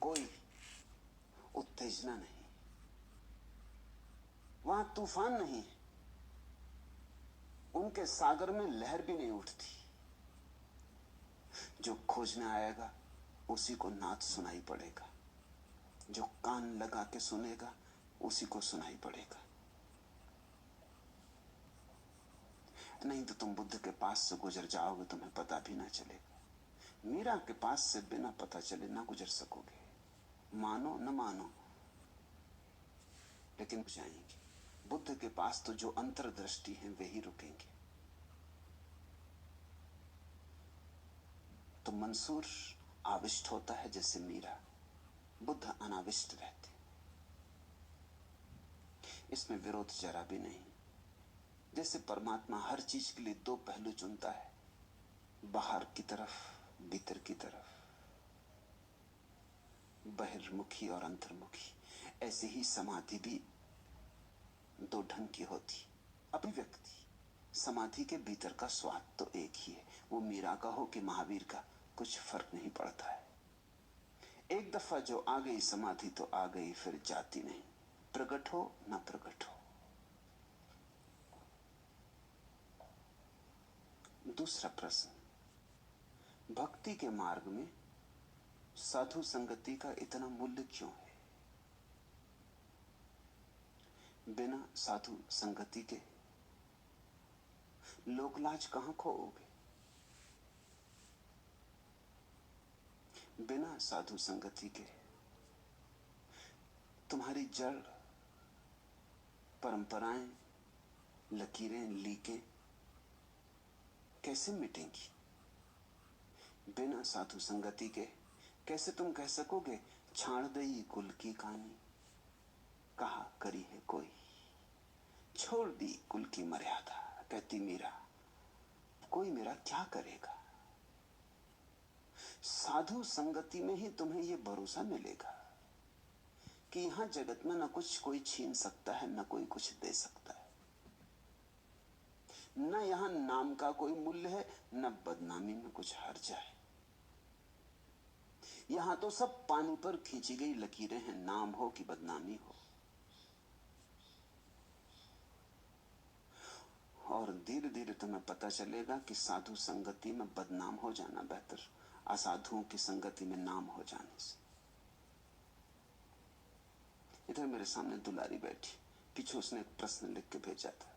कोई उत्तेजना नहीं, वहां तूफान नहीं, उनके सागर में लहर भी नहीं उठती। जो खोजने आएगा उसी को नाद सुनाई पड़ेगा, जो कान लगा के सुनेगा उसी को सुनाई पड़ेगा। नहीं तो तुम बुद्ध के पास से गुजर जाओगे, तुम्हें पता भी ना चलेगा। मीरा के पास से बिना पता चले ना गुजर सकोगे, मानो न मानो, लेकिन जाएंगे। बुद्ध के पास तो जो अंतर्दृष्टि है वे ही रुकेंगे। तो मंसूर आविष्ट होता है जैसे मीरा, बुद्ध अनाविष्ट रहते। इसमें विरोध जरा भी नहीं। जैसे परमात्मा हर चीज के लिए दो पहलू चुनता है, बाहर की तरफ, भीतर की तरफ, बहिर्मुखी और अंतर्मुखी, ऐसे ही समाधि भी दो ढंग की होती। अभिव्यक्ति, समाधि के भीतर का स्वाद तो एक ही है, वो मीरा का हो कि महावीर का, कुछ फर्क नहीं पड़ता है। एक दफा जो आ गई समाधि तो आ गई, फिर जाती नहीं, प्रकट हो ना प्रकट हो। दूसरा प्रश्न, भक्ति के मार्ग में साधु संगति का इतना मूल्य क्यों है? बिना साधु संगति के लोकलाज कहां खोओगे? बिना साधु संगति के तुम्हारी जड़, परंपराएं, लकीरें, लीकें कैसे मिटेंगी? बिना साधु संगति के कैसे तुम कह सकोगे छाड़ दई कुल की कहानी, कहा करी है कोई, छोड़ दी कुल की मर्यादा। कहती मीरा, कोई मेरा क्या करेगा? साधु संगति में ही तुम्हें यह भरोसा मिलेगा कि यहां जगत में न कुछ कोई छीन सकता है, न कोई कुछ दे सकता है, न यहां नाम का कोई मूल्य है, न बदनामी में कुछ हर्ज है। यहां तो सब पानी पर खींची गई लकीरें हैं, नाम हो कि बदनामी हो। और धीरे धीरे तुम्हें पता चलेगा कि साधु संगति में बदनाम हो जाना बेहतर असाधुओं की संगति में नाम हो जाने से। इधर मेरे सामने दुलारी बैठी, पीछे उसने एक प्रश्न लिख के भेजा था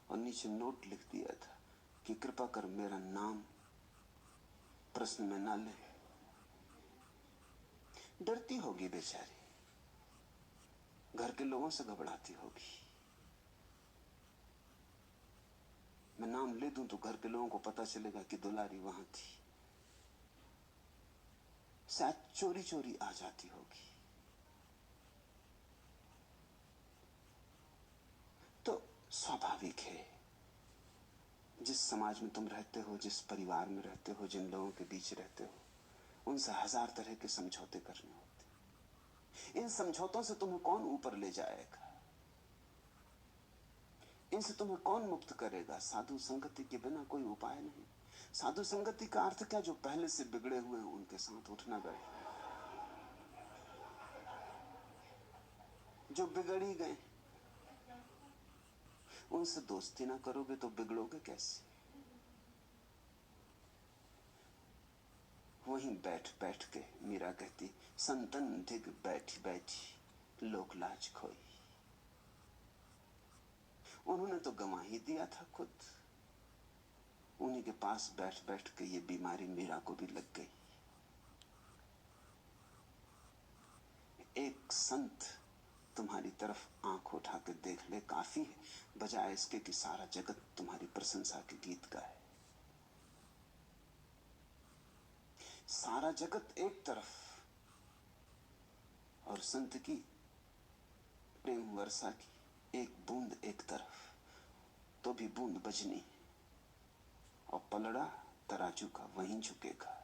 और नीचे नोट लिख दिया था कि कृपा कर मेरा नाम प्रश्न में ना ले। डरती होगी बेचारी, घर के लोगों से घबराती होगी। मैं नाम ले दूं तो घर के लोगों को पता चलेगा कि दुलारी वहां थी, शायद चोरी चोरी आ जाती होगी। तो स्वाभाविक है, जिस समाज में तुम रहते हो, जिस परिवार में रहते हो, जिन लोगों के बीच रहते हो, उनसे हजार तरह के समझौते करने होते। इन समझौतों से तुम्हें कौन ऊपर ले जाएगा? इनसे तुम्हें कौन मुक्त करेगा? साधु संगति के बिना कोई उपाय नहीं। साधु संगति का अर्थ क्या? जो पहले से बिगड़े हुए हैं उनके साथ उठना बैठना, जो बिगड़ ही गए उनसे दोस्ती ना करोगे तो बिगड़ोगे कैसे? वहीं बैठ बैठ के मीरा कहती, संतन धिग बैठी बैठी लोक लाज खोई। उन्होंने तो गंवा ही दिया था खुद, उन्हीं के पास बैठ बैठ के ये बीमारी मीरा को भी लग गई। एक संत तुम्हारी तरफ आंख उठा के देख ले काफी है, बजाय इसके कि सारा जगत तुम्हारी प्रशंसा के गीत गाए। सारा जगत एक तरफ और संत की प्रेम वर्षा की एक बूंद एक तरफ, तो भी बूंद बजनी और पलड़ा तराजू का वहीं झुकेगा।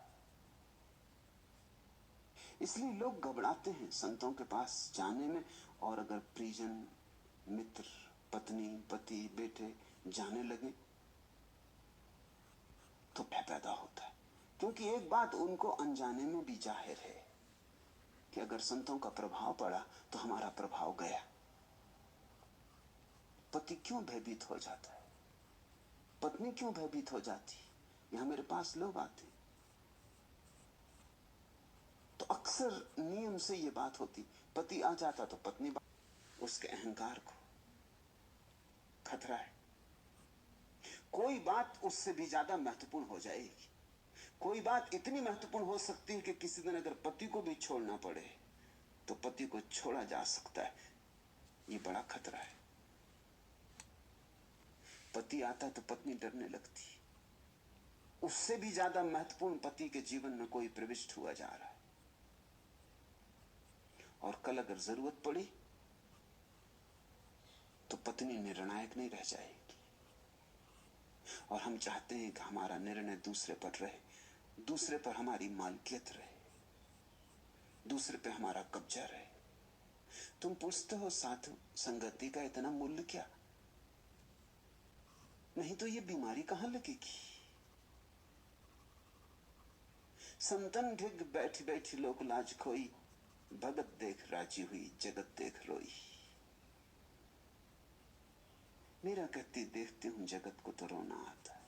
इसलिए लोग घबराते हैं संतों के पास जाने में, और अगर परिजन, मित्र, पत्नी, पति, बेटे जाने लगे तो भय पैदा होता है। क्योंकि एक बात उनको अनजाने में भी जाहिर है कि अगर संतों का प्रभाव पड़ा तो हमारा प्रभाव गया। पति क्यों भयभीत हो जाता है, पत्नी क्यों भयभीत हो जाती? यहां मेरे पास लोग आते तो अक्सर नियम से ये बात होती, पति आ जाता तो पत्नी, उसके अहंकार को खतरा है। कोई बात उससे भी ज्यादा महत्वपूर्ण हो जाएगी। कोई बात इतनी महत्वपूर्ण हो सकती है कि किसी दिन अगर पति को भी छोड़ना पड़े तो पति को छोड़ा जा सकता है। ये बड़ा खतरा है। पति आता तो पत्नी डरने लगती। उससे भी ज्यादा महत्वपूर्ण पति के जीवन में कोई प्रविष्ट हुआ जा रहा है, और कल अगर जरूरत पड़ी तो पत्नी निर्णायक नहीं रह जाएगी। और हम चाहते हैं कि हमारा निर्णय दूसरे पर रहे, दूसरे पर हमारी मालकियत रहे, दूसरे पे हमारा कब्जा रहे। तुम पूछते हो साधु संगति का इतना मूल्य क्या? नहीं तो ये बीमारी कहां लगेगी? संतन ढिग बैठी बैठी लोक लाज खोई, भगत देख राजी हुई जगत देख रोई। मेरा कहती देखती हूं जगत को तो रोना आता है।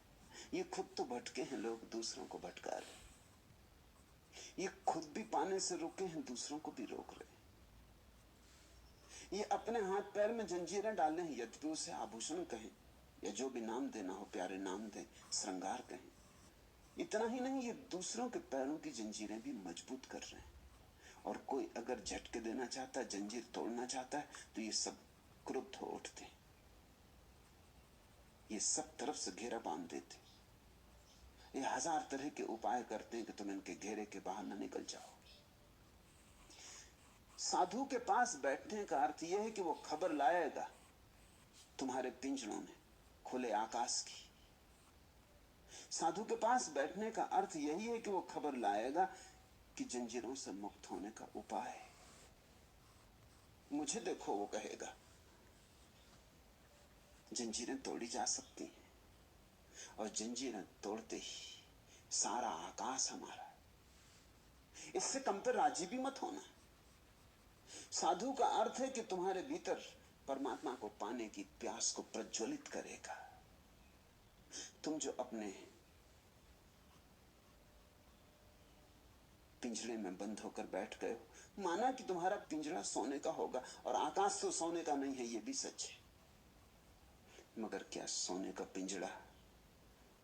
ये खुद तो भटके हैं, लोग दूसरों को भटका रहे। ये खुद भी पाने से रुके हैं, दूसरों को भी रोक रहे। ये अपने हाथ पैर में जंजीरें डाले हैं, यद्यपि उसे आभूषण कहें या जो भी नाम देना हो, प्यारे नाम दें, श्रृंगार कहें। इतना ही नहीं, ये दूसरों के पैरों की जंजीरें भी मजबूत कर रहे हैं। और कोई अगर झटके देना चाहता है, जंजीर तोड़ना चाहता है, तो ये सब क्रुद्ध हो उठते, ये सब तरफ से घेरा बांध देते। ये हजार तरह के उपाय करते हैं कि तुम इनके घेरे के बाहर न निकल जाओ। साधु के पास बैठने का अर्थ यह है कि वो खबर लाएगा तुम्हारे पिंजरों में खुले आकाश की। साधु के पास बैठने का अर्थ यही है कि वो खबर लाएगा कि जंजीरों से मुक्त होने का उपाय है। मुझे देखो, वो कहेगा जंजीरें तोड़ी जा सकती हैं, और जंजीरें तोड़ते ही सारा आकाश हमारा। इससे कम पर राजी भी मत होना। साधु का अर्थ है कि तुम्हारे भीतर परमात्मा को पाने की प्यास को प्रज्वलित करेगा। तुम जो अपने पिंजरे में बंद होकर बैठ गए हो, माना कि तुम्हारा पिंजरा सोने का होगा, और आकाश तो सोने का नहीं है, यह भी सच है। मगर क्या सोने का पिंजरा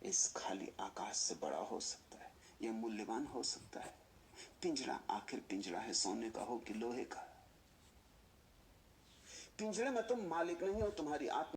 इस खाली आकाश से बड़ा हो सकता है या मूल्यवान हो सकता है? पिंजरा आखिर पिंजरा है, सोने का हो कि लोहे का। पिंजरे में तुम मालिक नहीं हो, तुम्हारी आत्मा